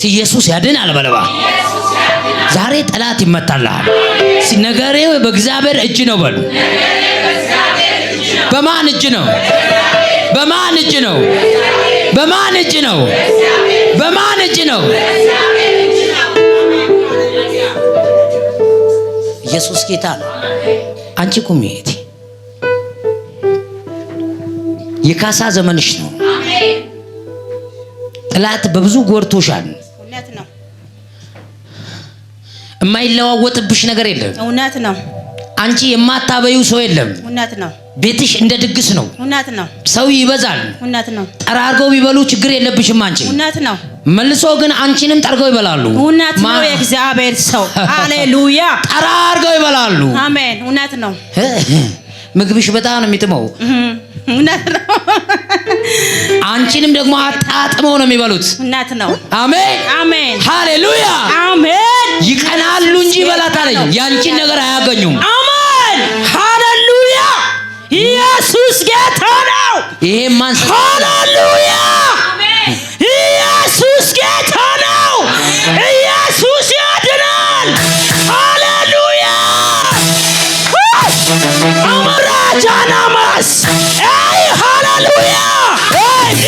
ኢየሱስ ያድናል በለባ ዛሬ ጠላት ይመታልሃል ነገሬ በእግዚአብሔር እጅ ነው በሉ በማን እጅ ነው በማን እጅ ነው በማን እጅ ነው በማን እጅ ነው ኢየሱስ ጌታ ነው አንቺ ቁሚ እህቴ የካሳ ዘመንሽ ነው አሜን ጠላት በብዙ ጎርቶሻል እውነት ነው የማይለዋወጥብሽ ነገር የለም እውነት ነው አንቺ የማታበዩ ሰው የለም እውነት ነው ቤትሽ እንደ ድግስ ነው እውነት ነው ሰው ይበዛል እውነት ነው ጠራርገው ቢበሉ ችግር የለብሽም አንቺ እውነት ነው መልሶ ግን አንቺንም ጠርገው ይበላሉ እውነት ነው የእግዚአብሔር ሰው ሃሌሉያ ጠራርገው ይበላሉ አሜን እውነት ነው ምግብሽ በጣም ነው የሚጥመው እውነት ነው አንቺንም ደግሞ አጣጥመው ነው የሚበሉት እውነት ነው አሜን አሜን ሃሌሉያ አሜን ይቀናሉ እንጂ በላታለኝ ያንቺን ነገር አያገኙም አሜን ሃሌሉያ ኢየሱስ ጌታ ነው ይሄ ማን ሃሌሉያ አሜን ኢየሱስ ጌታ ነው ኢየሱስ ያድናል ሃሌሉያ አማራጃናማስ አይ ሃሌሉያ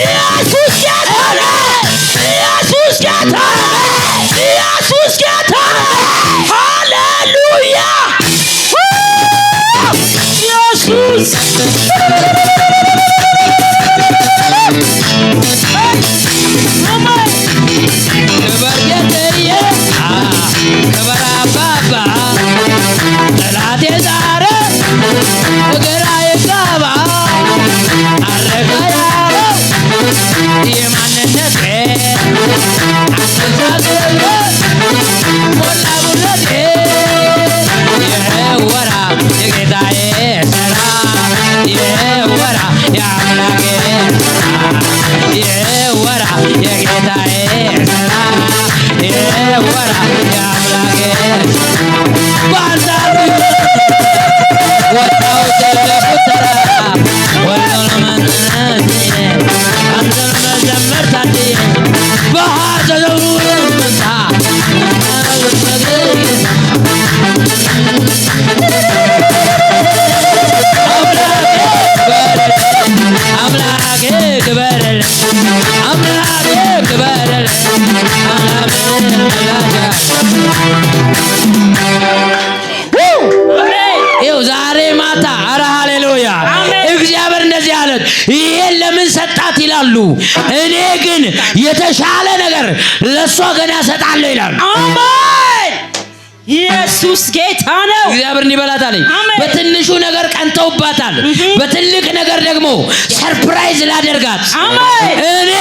ኢየሱስ ጌታ ነው ኢየሱስ ጌታ ነው ኢየሱስ ጌታ ነው ሃሌሉያ ኢየሱስ ይሄን ለምን ሰጣት ይላሉ እኔ ግን የተሻለ ነገር ለሷ ገና ሰጣለሁ ይላሉ አሜን ኢየሱስ ጌታ ነው እግዚአብሔር እንዲበላታል በትንሹ ነገር ቀንተውባታል በትልቅ ነገር ደግሞ ሰርፕራይዝ ላደርጋት አሜን እኔ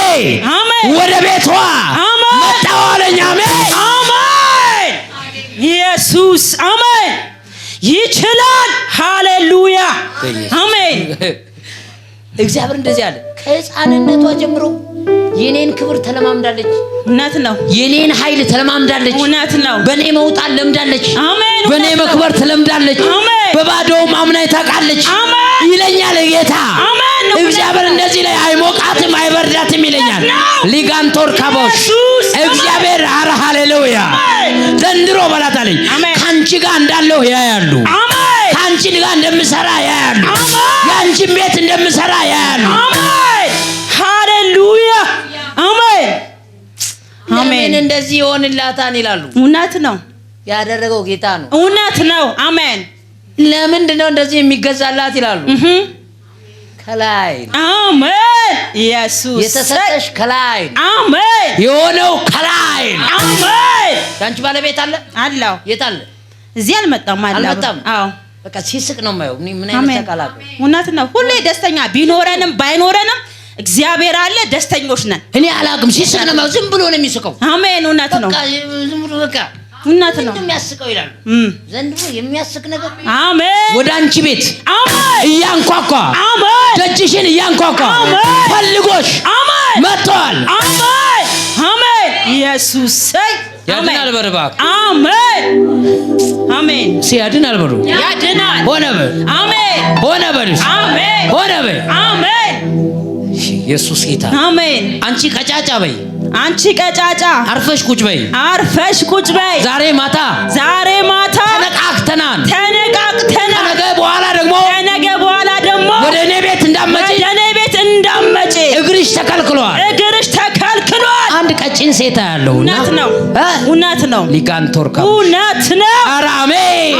ወደ ቤቷ መጣሁ አለኝ አሜን አሜን ኢየሱስ አሜን ይችላል ሃሌሉያ አሜን እግዚአብሔር እንደዚህ አለ ከሕፃንነቷ ጀምሮ የኔን ክብር ተለማምዳለች እውነት ነው የኔን ኃይል ተለማምዳለች እውነት ነው በኔ መውጣት ለምዳለች አሜን በኔ መክበር ተለምዳለች በባዶም አምናይ ታውቃለች ይለኛል ጌታ አሜን እግዚአብሔር እንደዚህ ላይ አይሞቃትም አይበርዳትም ይለኛል ሊጋንቶር ካቦሽ እግዚአብሔር አረ ሃሌሉያ ዘንድሮ በላታለኝ ካንቺ ጋር እንዳለው ያያሉ አሜን ካንቺ ጋር እንደምሰራ ያያሉ ያንቺን ቤት እንደምሰራ ያያሉ አሜን ሃሌሉያ አሜን አሜን እንደዚህ ይሆንላታን ይላሉ እውነት ነው ያደረገው ጌታ ነው እውነት ነው አሜን ለምንድን ነው እንደዚህ የሚገዛላት ይላሉ ከላይ አሜን ኢየሱስ የተሰጠሽ ከላይ አሜን የሆነው ከላይ አሜን ያንቺ ባለቤት አለ አለው የት አለ እዚህ አልመጣም አዎ በቃ ሲስቅ ነው የማየው ምን አይነት ተቃላቀ እውነት ነው ሁሌ ደስተኛ ቢኖረንም ባይኖረንም እግዚአብሔር አለ ደስተኞች ነን እኔ አላቅም ሲስቅ ነው ዝም ብሎ ነው የሚስቀው አሜን እውነት ነው በቃ ዝም ብሎ በቃ እውነት ነው የሚያስቀው ይላል ዘንድሮ የሚያስቅ ነገር አሜን ወደ አንቺ ቤት አሜን እያንኳኳ አሜን ደጅሽን እያንኳኳ ፈልጎሽ አሜን መጥቷል አሜን አሜን ኢየሱስ ያድናል በርባክ አሜን አሜን ሲያድናል በሩ ያድናል ሆነ በል አሜን ሆነ በል አሜን ሆነ በል አሜን ኢየሱስ ጌታ አሜን አንቺ ቀጫጫ በይ አንቺ ቀጫጫ አርፈሽ ቁጭ በይ፣ አርፈሽ ቁጭ በይ። ዛሬ ማታ ተነቃቅተናል። ከነገ በኋላ ደግሞ ወደ እኔ ቤት እንዳመጪ እግርሽ ተከልክሏል። አንድ ቀጭን ሴት ያለው እውነት ነው። ሊጋንቶርካ እውነት ነው። ኧረ አሜን።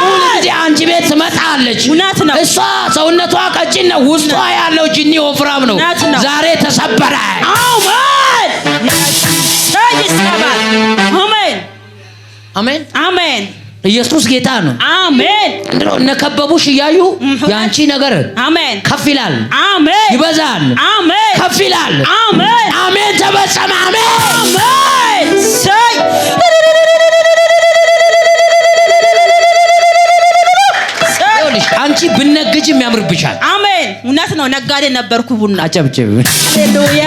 ሁልጊዜ አንቺ ቤት ትመጣለች። እሷ ሰውነቷ ቀጭን ነው፣ ውስጧ ያለው ጅኒ ወፍራም ነው። ዛሬ ተሰበረ። አሜን አሜን። ኢየሱስ ጌታ ነው። አሜን። እንደው እነከበቡሽ እያዩ ያንቺ ነገር አሜን ከፍ ይላል። አሜን። ይበዛል። አሜን። ከፍ ይላል። አሜን። አሜን። ተበጸመ። አሜን አሜን። ሰይ አንቺ ብነግጅም ያምርብሻል። አሜን። እውነት ነው። ነጋዴ ነበርኩ ቡና። አጨብጭብ። ሃሌሉያ።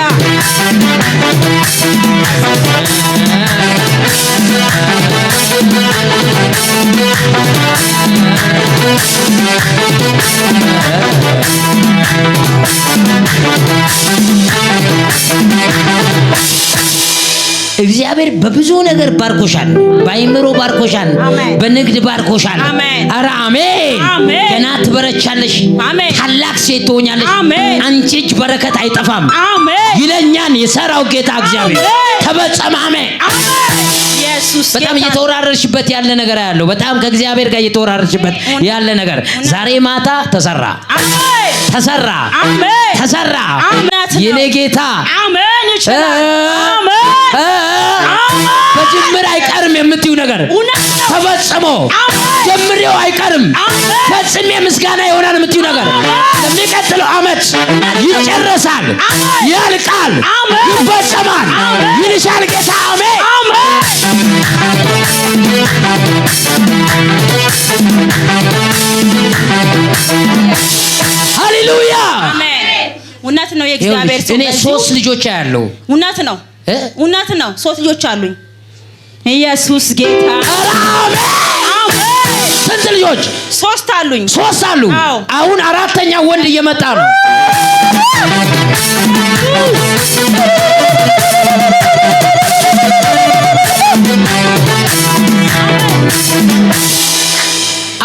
እግዚአብሔር በብዙ ነገር ባርኮሻል። በአይምሮ ባርኮሻል፣ በንግድ ባርኮሻል። ኧረ አሜን። ገና ትበረቻለሽ፣ ታላቅ ሴት ትሆኛለሽ። አንቺ እጅ በረከት አይጠፋም ይለኛል የሰራው ጌታ እግዚአብሔር። ተፈጸመ። አሜን። በጣም እየተወራረድሽበት ያለ ነገር ያለው በጣም ከእግዚአብሔር ጋር እየተወራረድሽበት ያለ ነገር ዛሬ ማታ ተሰራ። ተሰራ። ተሰራ። የኔ ጌታ አሜን ይችላል። በጅምር አይቀርም የምትዩ ነገር ተፈጽሞ ጀምሬው አይቀርም ፈጽሜ ምስጋና ይሆናል የምትዩ ነገር ለሚቀጥለው ዓመት ይጨረሳል፣ ያልቃል፣ ይፈጸማል ይልሻል ጌታ። አሜን ሃሌሉያ። እውነት ነው። የእግዚአብሔር ሰው እኔ 3 ልጆች ያለው እውነት ነው። እውነት ነው። 3 ልጆች አሉኝ። ኢየሱስ ጌታ። አሜን። ስንት ልጆች? 3 አሉኝ። 3 አሉ። አሁን 4ኛው ወንድ እየመጣ ነው።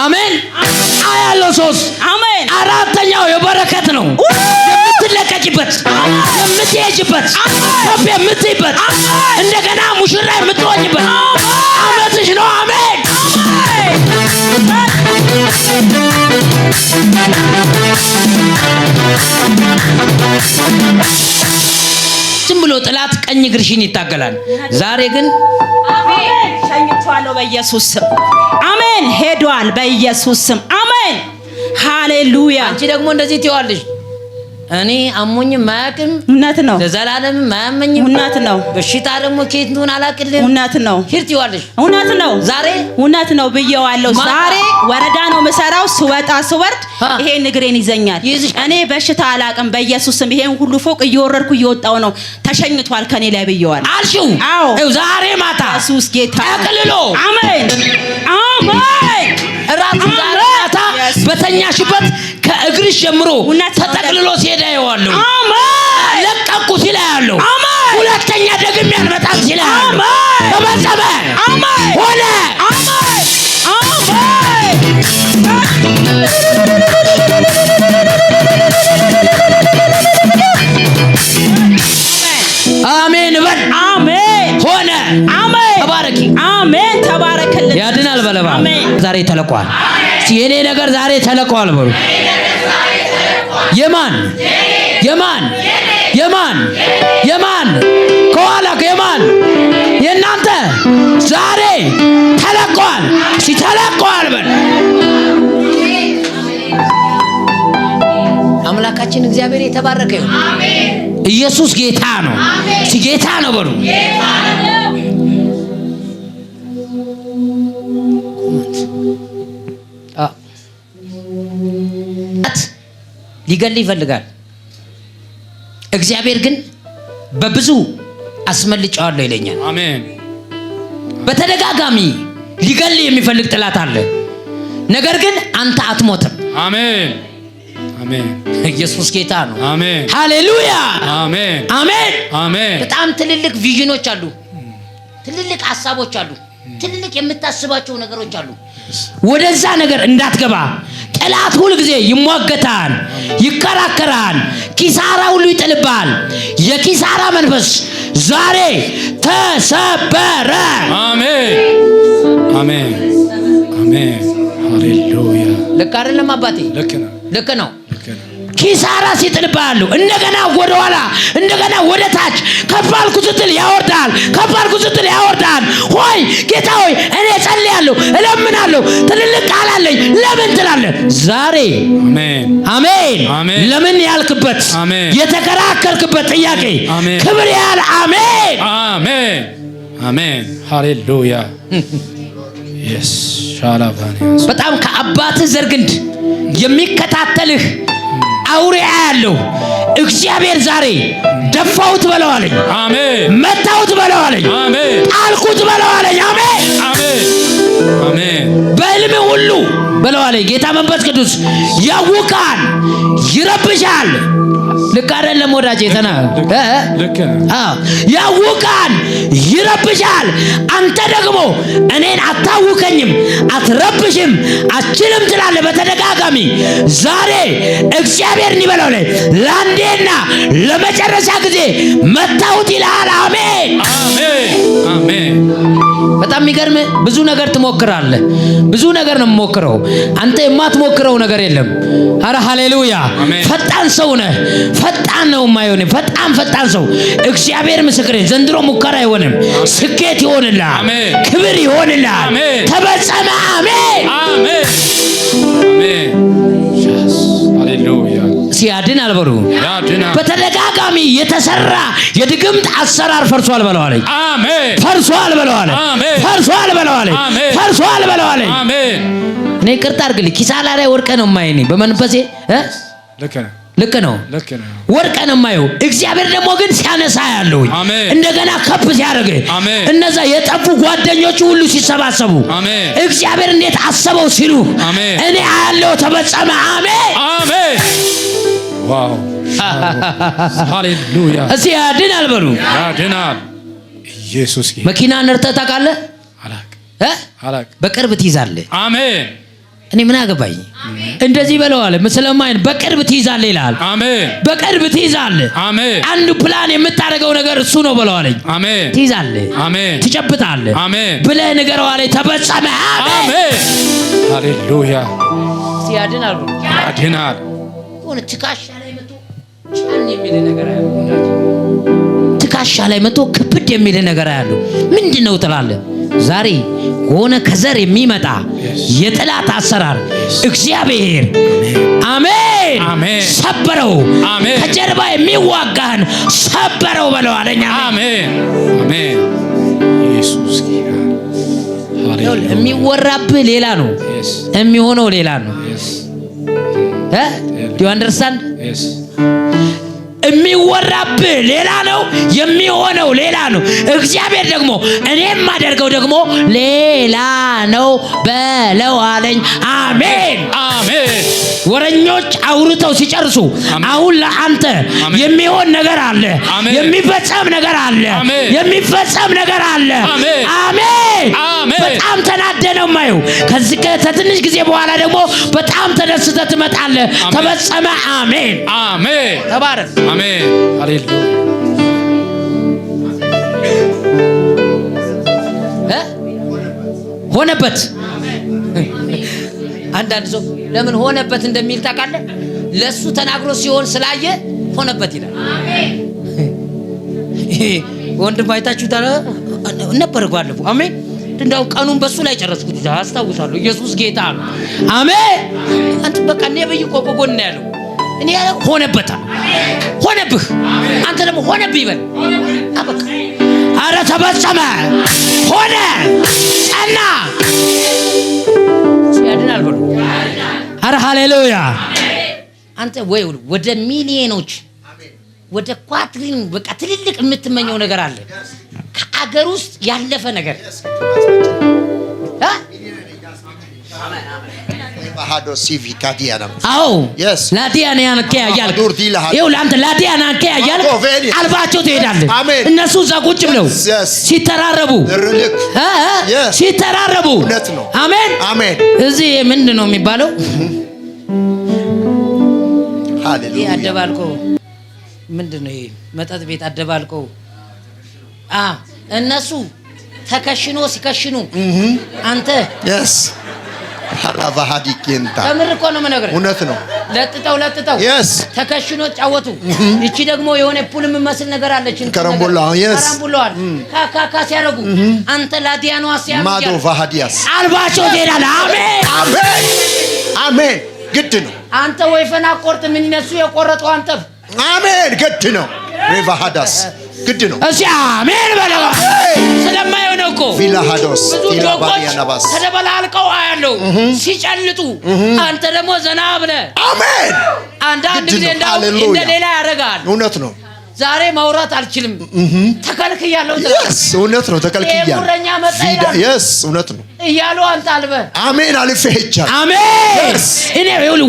አሜን። አያለው 3 አሜን። 4ኛው የበረከት ነው። የምትለቀቂበት፣ የምትሄጂበት፣ ከፍ የምትይበት፣ እንደገና ሙሽራ የምትሆኝበት ዓመትሽ ነው። አሜን። ዝም ብሎ ጥላት ቀኝ ግርሽን ይታገላል። ዛሬ ግን አሜን ሸኝቷለሁ በኢየሱስ ስም። አሜን ሄዷል በኢየሱስ ስም። አሜን ሃሌሉያ። አንቺ ደግሞ እንደዚህ ትይዋለሽ፣ እኔ አሞኝ ማያቅም እውነት ነው። ለዘላለም ማያመኝም እውነት ነው። በሽታ ደግሞ ከየት እንደሆነ አላቅልም እውነት ነው። ሂርት ይዋለሽ እውነት ነው። ዛሬ እውነት ነው ብዬዋለሁ። ዛሬ ወረዳ ነው መሰራው። ስወጣ ስወርድ ይሄ ንግሬን ይዘኛል። እኔ በሽታ አላቅም በኢየሱስ ስም። ይሄን ሁሉ ፎቅ እየወረድኩ እየወጣው ነው። ተሸኝቷል ከኔ ላይ ብዬዋለሁ አልሽው። አዎ ዛሬ ማታ ኢየሱስ ጌታ ጠቅልሎ አሜን አሜን። ራሱ ዛሬ ማታ በተኛሽበት ከእግርሽ ጀምሮ ተጠቅልሎ ሲሄድ ያየዋለሁ። አሜን ለቀቁ ሲል ያለው አሜን። ሁለተኛ ደግም ያልመጣም ሲል ያለው ተፈጸመ። አሜን ሆነ። አሜን አሜን በል። አሜን ሆነ። አሜን ተባረኪ። አሜን ተባረክልን። ያድናል በለባ ዛሬ ተለቋል። የኔ ነገር ዛሬ ተለቋል በሉ። የማን የማን የማን የማን ከኋላ የማን የናንተ ዛሬ ተለቋል። ሲተለቋል በል። አምላካችን እግዚአብሔር የተባረከ ይሁን። አሜን። ኢየሱስ ጌታ ነው። ጌታ ነው በሉ። ሊገል ይፈልጋል። እግዚአብሔር ግን በብዙ አስመልጫዋለሁ ይለኛል። አሜን። በተደጋጋሚ ሊገል የሚፈልግ ጥላት አለ። ነገር ግን አንተ አትሞትም። አሜን። አሜን። ኢየሱስ ጌታ ነው። አሜን። ሃሌሉያ። አሜን። አሜን። አሜን። በጣም ትልልቅ ቪዥኖች አሉ፣ ትልልቅ ሐሳቦች አሉ፣ ትልልቅ የምታስባቸው ነገሮች አሉ። ወደዛ ነገር እንዳትገባ ጠላት ሁሉ ጊዜ ይሟገታል፣ ይከራከራል፣ ኪሳራ ሁሉ ይጥልባል። የኪሳራ መንፈስ ዛሬ ተሰበረ። አሜን። አሜን። አሜን። ሃሌሉያ። ልክ አይደለም አባቴ? ልክ ነው። ልክ ነው። ልክ ነው። ኪሳራ ሲጥልባሉ እንደገና ወደ ኋላ እንደገና ወደ ታች ከባልኩ ስትል ያወርዳል፣ ከባልኩ ስትል ያወርዳል። ሆይ ጌታ ሆይ እኔ ጸልያለሁ፣ እለምናለሁ፣ ትልልቅ ቃል አለኝ ለምን ትላለህ? ዛሬ አሜን። አሜን። አሜን። ለምን ያልክበት አሜን። የተከራከርክበት ጥያቄ አሜን። ክብር ያህል አሜን። አሜን። አሜን። ሃሌሉያ። ኢየሱስ ሻላባኒያስ በጣም ከአባትህ ዘር ግንድ የሚከታተልህ አውሬ ያለው እግዚአብሔር ዛሬ ደፋውት በለው አለኝ። አሜን። መታውት በለው አለኝ። አሜን። ጣልኩት በለው አለኝ። አሜን። አሜን። አሜን። በሕልም ሁሉ በለው አለኝ ጌታ መንፈስ ቅዱስ። ያውካል፣ ይረብሻል። ልክ አይደለም ወዳጄ? ልክ ነው። ያውካል፣ ይረብሻል። አንተ ደግሞ እኔን አታውከኝም፣ አትረብሽም፣ አችልም ትላለህ በተደጋጋሚ። ዛሬ እግዚአብሔር እንዲበለው ላይ ለአንዴና ለመጨረሻ ጊዜ መታውት ይልሃል። አሜን። አሜን። አሜን። በጣም የሚገርም ብዙ ነገር ትሞክራለህ። ብዙ ነገር ነው የምሞክረው። አንተ የማትሞክረው ነገር የለም። አረ ሃሌሉያ። ፈጣን ሰው ነህ። ፈጣን ነው የማይሆን በጣም ፈጣን ሰው። እግዚአብሔር ምስክሬ ዘንድሮ ሙከራ አይሆንም፣ ስኬት ይሆንልሃል፣ ክብር ይሆንልሃል። ተፈጸመ። አሜን። አሜን። አሜን። ሃሌሉያ። ሲያድን አልበሉ ያድናል። በተደጋጋሚ የተሰራ የድግምት አሰራር ፈርሷል በለው አለኝ። አሜን። ፈርሷል በለው አለኝ። ፈርሷል በለው አለኝ። ፈርሷል በለው አለኝ። አሜን። እኔ ይቅርታ አድርግልኝ፣ ኪሳራ ላይ ወርቀህ ነው የማየኝ በመንፈሴ። ልክ ነው። ልክ ነው። ልክ ነው። ወርቀህ ነው የማየው። እግዚአብሔር ደግሞ ግን ሲያነሳ ያለው እንደገና ከፍ ሲያደርግ እነዛ የጠፉ ጓደኞቹ ሁሉ ሲሰባሰቡ እግዚአብሔር እንዴት አሰበው ሲሉ እኔ አያለው ተፈጸመ። አሜን። አሜን። ዋው ሃሌሉያ። እስቲ ያድናል በሉ። ያድናል። ኢየሱስ መኪና ነርተህ ታውቃለህ? አላቅ። በቅርብ ትይዛለህ። አሜን። እኔ ምን አገባኝ? እንደዚህ በለዋል ስለማይን በቅርብ ትይዛለህ ይላል። አሜን። በቅርብ ትይዛለህ። አሜን። አንዱ ፕላን የምታደርገው ነገር እሱ ነው በለዋለኝ። አሜን። ትይዛለህ። አሜን። ትጨብጣለህ። አሜን ብለህ ንገረዋለኝ። ተፈጸመ። አሜን። ሃሌሉያ። ሲያድናል በሉ። ያድናል። ሆነ ትካሻ ላይ መጥቶ ጫን የሚል ነገር አያለው። ትካሻ ላይ መጥቶ ክብድ የሚል ነገር አያለው። ምንድነው ትላለህ? ዛሬ ሆነ ከዘር የሚመጣ የጠላት አሰራር እግዚአብሔር አሜን ሰበረው። ከጀርባ የሚዋጋህን ሰበረው በለው አለኝ። አሜን። አሜን። ኢየሱስ የሚወራብህ ሌላ ነው፣ የሚሆነው ሌላ ነው። ዱ ዩ አንደርስታንድ? የሚወራብህ ሌላ ነው፣ የሚሆነው ሌላ ነው። እግዚአብሔር ደግሞ እኔ የማደርገው ደግሞ ሌላ ነው በለው አለኝ። አሜን። አሜን። ወረኞች አውርተው ሲጨርሱ አሁን ለአንተ የሚሆን ነገር አለ፣ የሚፈጸም ነገር አለ፣ የሚፈጸም ነገር አለ። አሜን። በጣም ተናደህ ነው የማየው። ከዚህ ከትንሽ ጊዜ በኋላ ደግሞ በጣም ተደስተህ ትመጣለህ። ተፈጸመ። አሜን። አሜን። ተባረክ። አሜን። ሃሌሉያ። ሆነበት። አንዳንድ ሰው ለምን ሆነበት እንደሚል ታውቃለህ? ለሱ ተናግሮ ሲሆን ስላየ ሆነበት ይላል። አሜን። ወንድም አይታችሁ ነበር ባለፈው። አሜን። እንደው ቀኑን በሱ ላይ ጨረስኩት አስታውሳለሁ። ኢየሱስ ጌታ ነው። አሜን። አንተ በቃ ነብይ እኮ ጎን ያለው እኔ ሆነበት። ሆነብህ። አንተ ደግሞ ሆነብህ ይበል። አበቃ። አረ ተፈጸመ። ሆነ። ጸና። ያድናል በሉ። አረ ሃሌሉያ። አንተ ወይ ወደ ሚሊዮኖች ወደ ኳትሪን በቃ ትልልቅ የምትመኘው ነገር አለ፣ ከአገር ውስጥ ያለፈ ነገር ባሃዶ ሲቪ ካዲያና አዎ yes ላዲያናን ከያያል ይው ላንተ ላዲያናን ከያያል አልባቸው ትሄዳለህ እነሱ እዛ ቁጭ ብለው ሲተራረቡ ሲተራረቡ አሜን አሜን እዚህ ምንድነው የሚባለው ሃሌሉያ አደባልቆ ምንድነው ይሄ መጠጥ ቤት አደባልቆ እነሱ ተከሽኖ ሲከሽኑ አንተ yes ሀላቫሃዲ ኬንታ ተምር እኮ ነው የምነግርህ እውነት ነው ለጥጠው yes ተከሽኖ ጫወቱ እቺ ደግሞ የሆነ ፑል የምመስል ነገር አለች ከረምቦላ yes ከረምቦላዋል ካካካ ሲያረጉ አንተ ላዲያኖ አሲያም ማዶ ቫሃዲያስ አልባቸው ትሄዳለህ አሜን አሜን አሜን ግድ ነው አንተ ወይፈና ቆርጥ ምን ይነሱ የቆረጠው አንተ አሜን ግድ ነው ሬቫሃዳስ ግድ ነው እሺ አሜን በለው ስለማይሆን እኮ ቪላሃዶስ ቪላባያናባስ ተደበላልቀው አያለው ሲጨልጡ አንተ ደግሞ ዘና ብለህ አሜን አንዳንድ ጊዜ እንደ ሌላ ያደርጋል እውነት ነው ዛሬ ማውራት አልችልም ተከልክያለሁ yes እውነት ነው ተከልክያለሁ የጉረኛ መጣያ yes እውነት ነው እያሉ አንተ አልበ አሜን አልፈ ሄጃል አሜን እኔ ይሁን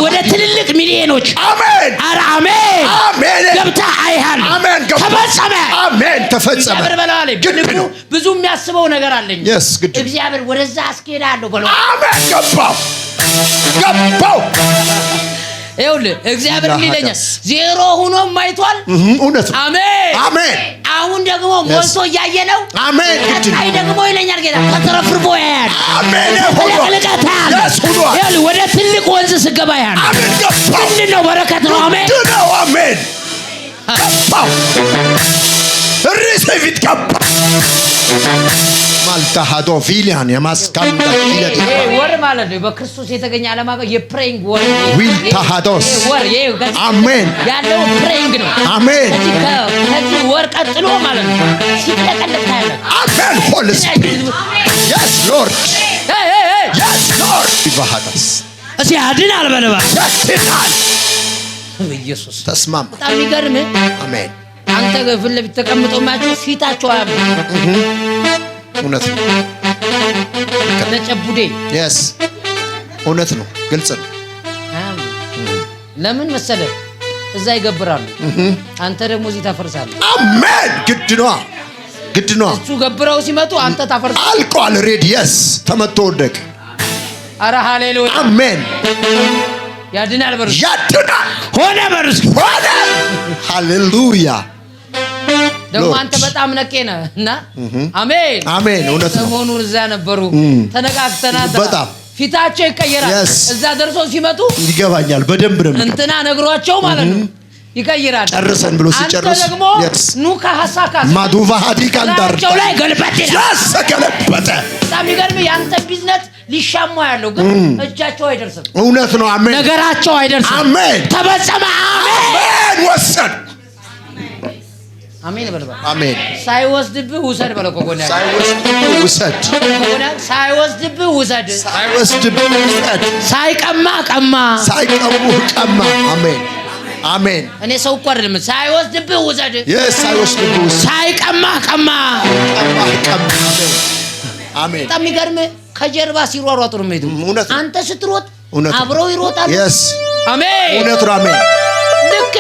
ወደ ትልልቅ ሚሊዮኖች አሜን አረ አሜን አሜን ገብታ አይሃል አሜን ተፈጸመ አሜን ተፈጸመ ብዙ የሚያስበው ነገር አለኝ yes ግድ እግዚአብሔር ወደዛ አስኬዳለሁ በለው አሜን ገባው ይኸውልህ እግዚአብሔር ይለኛል ዜሮ ሆኖ ማይቷል እውነት አሜን አሜን አሁን ደግሞ ሞልቶ እያየ ነው አሜን አይ ደግሞ ይለኛል ጌታ ተተረፍርቦ ያያል አሜን ይኸውልህ ወደ ትልቅ ወንዝ ስገባ ያያል ምንድን ነው በረከት ነው አሜን አሜን ገባው ሪሲቪት ገባ ማልታሃዶ ቪሊያን የማስካንዳ ፊለዲ ወር ማለት ነው በክርስቶስ የተገኘ ዓላማ የፕሬይንግ ወር ዊልታሃዶስ ወር አሜን ያለው ፕሬይንግ ነው አሜን ከዚህ ወር ቀጥሎ ማለት ነው ሲጠቀለል ታያለ አሜን ሆሊ ስፒሪት yes lord yes lord ይባሃዳስ እሺ አድናል በለባ ያድናል ኢየሱስ ተስማማ በጣም ይገርም አሜን አንተ ገፍል ለብት ተቀምጠው ማጭ ፊታቸው አያምር እውነት ነው ከነጨቡዴ yes እውነት ነው ግልጽ ነው ለምን መሰለህ እዛ ይገብራሉ አንተ ደግሞ እዚህ ታፈርሳለህ አሜን ግድ ነው እሱ ገብረው ሲመጡ አንተ ታፈርሳለህ አልቋል ሬዲ yes ተመቶ ወደቅ አረ ሃሌሉያ አሜን ያድናል በርሱ ያድናል ሆነ በርሱ ሆነ ሃሌሉያ ደግሞ አንተ በጣም ነቄነህና አሜን አሜን እውነት ነው ሰሞኑን እዛ ነበሩ ተነጋግተናል በጣም ፊታቸው ይቀየራል እዛ ደርሶ ሲመጡ ይገባኛል በደንብ ነው እንትና ነግሯቸው ማለት ነው ይቀይራል ጨርሰን ብሎ ሲጨርስ ደግሞ ኑካ ሐሳካ ማዱቫ ሀዲካን ዳርቸው ላይ ገልበጥ ገለበጠ በጣም ይገርም ያንተ ቢዝነስ ሊሻማ ያለው ግን እጃቸው አይደርስም እውነት ነው አሜን ነገራቸው አይደርስም አሜን ተበጸመ አሜን ወሰድ አሜን በልባ አሜን ሳይወስድብህ ውሰድ በለው ኮኮና ሳይወስድብህ ውሰድ ኮኮና ሳይወስድብህ ውሰድ ሳይቀማ ቀማ ቀማ አሜን አሜን እኔ ሰው እኮ አይደለም ሳይወስድብህ ውሰድ ሳይወስድብህ ሳይቀማ ቀማ አሜን በጣም ይገርም ከጀርባ ሲሯሯጡ ነው የሚሄዱ አንተ ስትሮጥ አብረው ይሮጣሉ አሜን እውነት ነው አሜን ልክ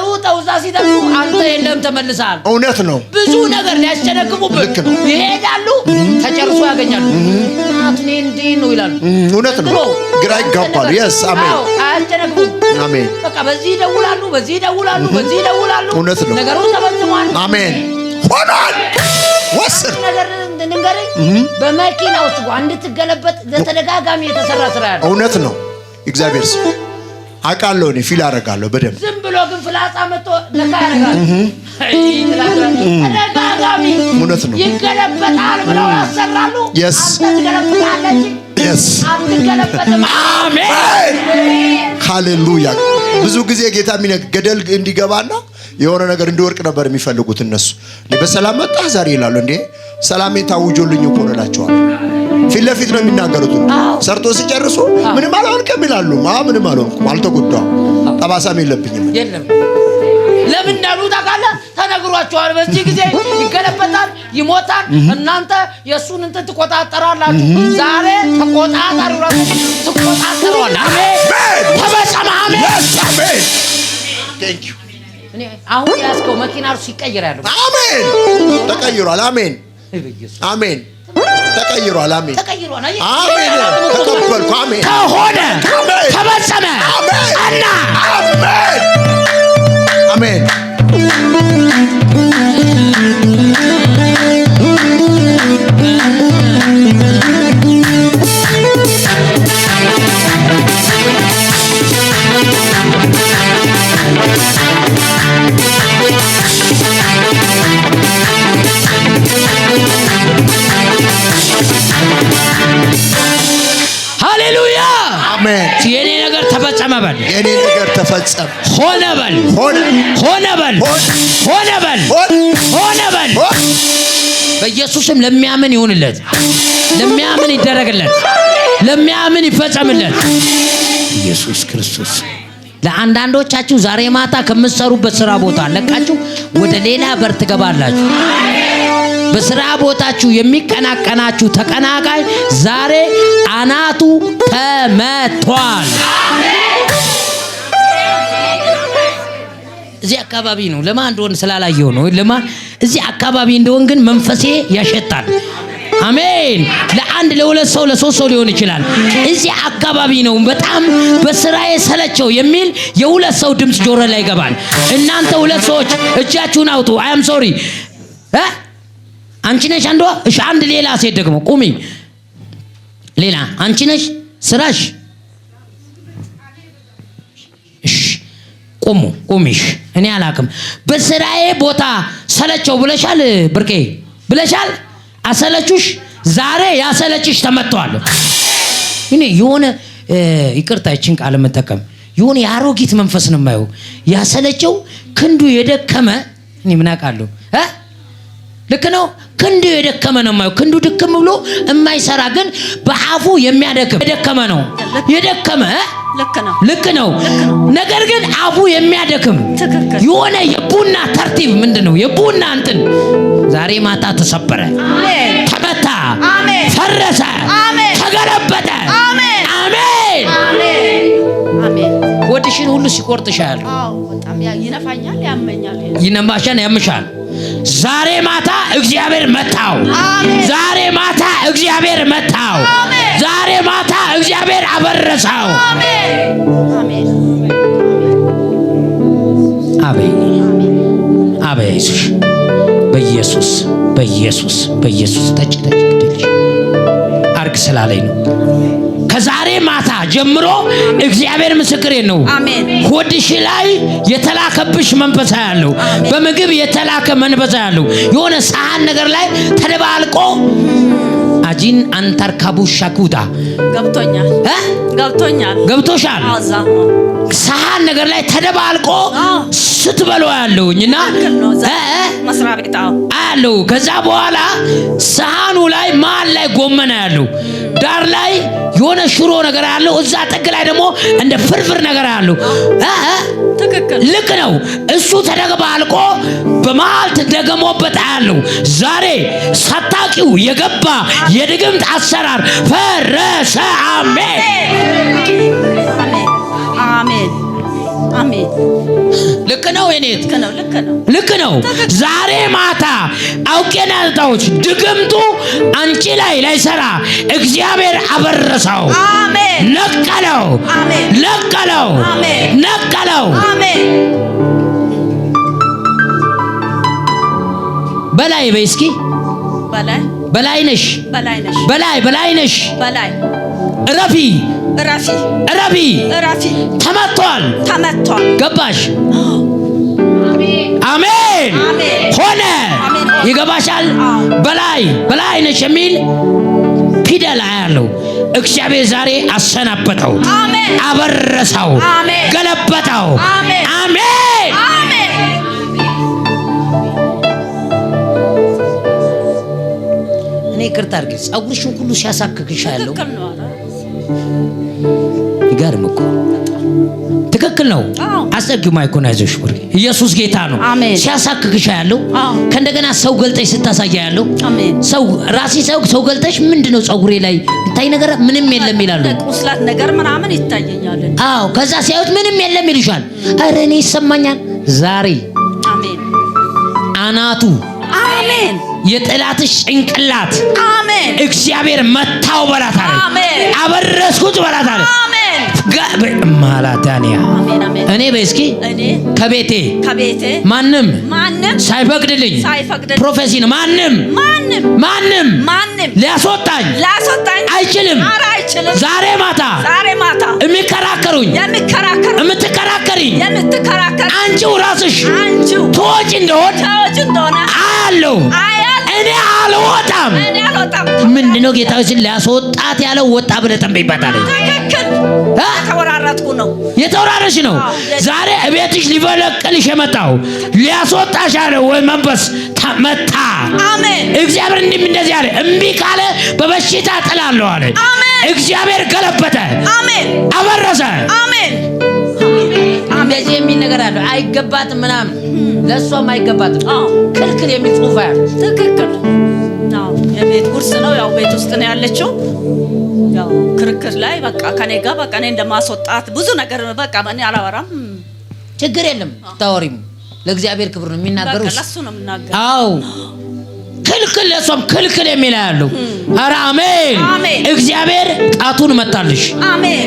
ሩጠው እዛ ሲደርሱ አንተ የለም ተመልሰሃል እውነት ነው ብዙ ነገር ሊያስጨነግፉብህ ይሄዳሉ ተጨርሶ ያገኛሉ አትኔ እንዴ ነው ይላሉ እውነት ነው ግራ ይጋባሉ yes አሜን አያስጨነግፉም አሜን በቃ በዚህ ይደውላሉ ነገሩ ተፈጽሟል አሜን ሆኗል ወስድ ነገር እንንገር በመኪና ውስጥ አንድ ትገለበጥ ለተደጋጋሚ የተሰራ ስራ ያለ እውነት ነው እግዚአብሔር ሰው አቃለው ነው ፊል አረጋለሁ በደንብ ዝም ብሎ ግን ፍላጻ መጥቶ ለካ ያረጋል ተደጋጋሚ እውነት ነው ይገለበጣል ብለው ያሰራሉ yes ትገለበጣለች yes አትገለበጥም አሜን ሃሌሉያ ብዙ ጊዜ ጌታ ገደል እንዲገባና የሆነ ነገር እንዲወርቅ ነበር የሚፈልጉት እነሱ በሰላም መጣ ዛሬ ይላሉ እንዴ ሰላሜ ታውጆልኝ እኮ ነላቸዋል ፊት ለፊት ነው የሚናገሩት ሰርቶ ሲጨርሱ ምንም አልሆንኩም ይላሉ ምንም አልሆንኩም አልተጎዳም ጠባሳም የለብኝም የለም ለምን እንዳሉ ታውቃለህ ተነግሯቸዋል በዚህ ጊዜ ይገለበጣል ይሞታል። እናንተ የሱን እንትን ትቆጣጠራላችሁ። ዛሬ ተቆጣጣሪ ትቆጣጠራላችሁ። አሜን ተበሰማ አሜን አሜን ቴንክ ዩ እኔ አሁን ያስከው መኪና ሲቀየር ያለው አሜን ተቀይሯል። አሜን አሜን ተቀይሯል። አሜን አሜን ተቀበልኩ። አሜን ከሆነ ተበሰመ እና አሜን አሜን ሃሌሉያ አሜን የኔ ነገር ተፈጸመ በል። የኔ ነገር ተፈጸመ ሆነ በል። ሆነ በል። ሆነ በል። ሆነ በል። በኢየሱስም ለሚያምን ይሁንለት፣ ለሚያምን ይደረግለት፣ ለሚያምን ይፈጸምለት። ኢየሱስ ክርስቶስ ለአንዳንዶቻችሁ ዛሬ ማታ ከምትሰሩበት ስራ ቦታ ለቃችሁ ወደ ሌላ በር ትገባላችሁ። በስራ ቦታችሁ የሚቀናቀናችሁ ተቀናቃይ ዛሬ አናቱ ተመቷል። እዚህ አካባቢ ነው። ለማን እንደሆነ ስላላየው ነው። ለማን እዚህ አካባቢ እንደሆነ ግን መንፈሴ ያሸጣል። አሜን። ለአንድ ለሁለት ሰው ለሶስት ሰው ሊሆን ይችላል። እዚህ አካባቢ ነው። በጣም በስራዬ ሰለቸው የሚል የሁለት ሰው ድምጽ ጆሮ ላይ ይገባል። እናንተ ሁለት ሰዎች እጃችሁን አውጡ። አይ አም ሶሪ አንቺ ነሽ አንዷ። እሺ አንድ ሌላ ሴት ደግሞ ቁሚ። ሌላ አንቺ ነሽ ስራሽ። እሺ ቁሚሽ። እኔ አላቅም። በስራዬ ቦታ ሰለቸው ብለሻል ብርቄ ብለሻል። አሰለችሽ። ዛሬ ያሰለችሽ ተመቷል። እኔ የሆነ ይቅርታ ይችን ቃል መጠቀም የሆነ የአሮጊት መንፈስ ነው የማየው። ያሰለቸው ክንዱ የደከመ እኔ ምን አውቃለሁ ልክ ነው። ክንዱ የደከመ ነው የማየው። ክንዱ ድክም ብሎ የማይሰራ ግን በአፉ የሚያደክም የደከመ ነው። የደከመ ልክ ነው። ነገር ግን አፉ የሚያደክም የሆነ የቡና ተርቲብ ምንድነው የቡና እንትን ዛሬ ማታ ተሰበረ፣ ተመታ፣ ፈረሰ፣ ተገለበጠ። አሜን አሜን። ወድሽን ሁሉ ሲቆርጥሻል። በጣም ይነፋኛል፣ ያመኛል። ይነማሻል፣ ያምሻል። ዛሬ ማታ እግዚአብሔር መታው። ዛሬ ማታ እግዚአብሔር መታው። ዛሬ ማታ እግዚአብሔር አበረሰው። አሜን አሜን አቤት በኢየሱስ በኢየሱስ በኢየሱስ ተጭ ግድልሽ አርግ ስላለኝ ነው። ከዛሬ ማታ ጀምሮ እግዚአብሔር ምስክሬ ነው። ሆድሽ ላይ የተላከብሽ መንፈስ ያለው በምግብ የተላከ መንፈስ ያለው የሆነ ሳህን ነገር ላይ ተደባልቆ አጂን አንተርካቡ ሻኩታ ገብቶሻል። ሳህን ነገር ላይ ተደባልቆ ስትበሉ ያለውኝና መስሪያ ቤት አለው። ከዛ በኋላ ሳህኑ ላይ መሀል ላይ ጎመን ያለው ዳር ላይ የሆነ ሽሮ ነገር ያለው እዛ ጥግ ላይ ደግሞ እንደ ፍርፍር ነገር ያለው ልክ ነው። እሱ ተደባልቆ በመሀል ተደገሞበት ያለው ዛሬ ሳታቂው የገባ የድግምት አሰራር ፈረሰ። አሜን አሜን አሜን። ልክ ነው። እኔ ልክ ነው። ዛሬ ማታ አውቄና ታውጭ ድግምቱ አንቺ ላይ ሰራ እግዚአብሔር አበረሰው። አሜን። ነቀለው። አሜን። ነቀለው። አሜን። ነቀለው። አሜን። በላይ በይስኪ በላይ ነሽ በላይ ነሽ እረፊ ተመቷል። ገባሽ? አሜን ሆነ። ይገባሻል? በላይ ነሽ የሚል ፊደል ያለው እግዚአብሔር ዛሬ አሰናበተው፣ አበረሰው፣ ገለበጠው። አሜን። እኔ ይቅርታ አድርጊ። ጸጉርሽን ሁሉ ሲያሳክክሽ ያለው ይገርም እኮ ትክክል ነው። አስጠጊው ማይኮን አይዞሽ ብሪ ኢየሱስ ጌታ ነው። ሲያሳክክሽ ያለው ከእንደገና ሰው ገልጠሽ ስታሳያ ያለው ሰው ራሲ ሰው ገልጠሽ ምንድነው ጸጉሬ ላይ ታይ ነገር ምንም የለም ይላሉ። ቁስላት ነገር ምናምን ይታየኛል። አዎ ከዛ ሲያዩት ምንም የለም ይልሻል። አረ እኔ ይሰማኛል ዛሬ አሜን አናቱ አሜን የጠላትሽ ጭንቅላት አሜን እግዚአብሔር መታው በላት አለ። አሜን አበረስኩት በላት አለ። አሜን ማላዳንያ እኔ በእስኪ ከቤቴ ማንም ሳይፈቅድልኝ ፕሮፌሲ ነው ማንም ሊያስወጣኝ አይችልም። ዛሬ ማታ የሚከራከሩኝ የምትከራከሪኝ አንቺው ራስሽ ትወጪ እንደሆነ አያለሁ። እኔ አልወጣም። ምንድነው ጌታችን ሊያስወጣት ያለው? ወጣ ብለህ ጠንበይባታል። የተወራረሽ ነው። ዛሬ እቤትሽ ሊበለቅልሽ የመጣው ሊያስወጣሽ ያለው ወይ መንፈስ መታ። አሜን። እግዚአብሔር እንደዚህ ያለ እምቢ ካለ በበሽታ ጥላለሁ አለ። እግዚአብሔር ገለበጠ። አሜን። አበረሰ። አሜን። እንደዚህ የሚል ነገር አለ። አይገባትም ምናምን ለሷም አይገባትም ክልክል የሚል ጽሑፍ አለ። ትክክል ነው። የቤት ውርስ ነው። ያው ቤት ውስጥ ነው ያለችው። ያው ክርክር ላይ በቃ ከኔ ጋር በቃ እኔ እንደማስወጣት ብዙ ነገር በቃ እኔ አላወራም። ችግር የለም ታወሪም። ለእግዚአብሔር ክብር ነው የሚናገረው። ለሱ ነው የሚናገረው። አዎ ክልክል ለሷም ክልክል የሚል ያለው። ኧረ አሜን። እግዚአብሔር ጣቱን መታልሽ፣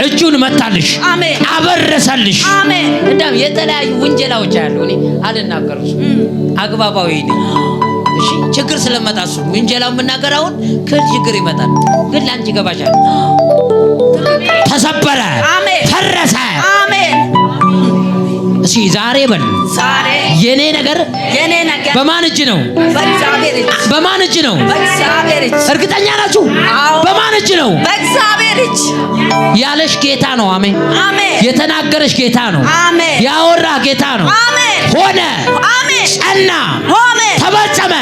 እጁን መታልሽ፣ አበረሰልሽ። እንደም የተለያዩ ውንጀላዎች አሉ። እኔ አልናገርሽ አግባባዊ ነኝ። እሺ ችግር ስለመጣሱ ውንጀላው የምናገራውን ችግር ይመጣል፣ ግን ላንቺ ገባሻል። ተሰበረ፣ ፈረሰ። አሜን። እሺ ዛሬ በል የኔ ነገር በማን እጅ ነው? በእግዚአብሔር እጅ። በማን እጅ ነው? በእግዚአብሔር እጅ። እርግጠኛ ናችሁ? በማን እጅ ነው? በእግዚአብሔር እጅ። ያለሽ ጌታ ነው። አሜን። የተናገረሽ ጌታ ነው። ያወራ ጌታ ነው። ሆነ፣ ጸና፣ ተፈጸመ።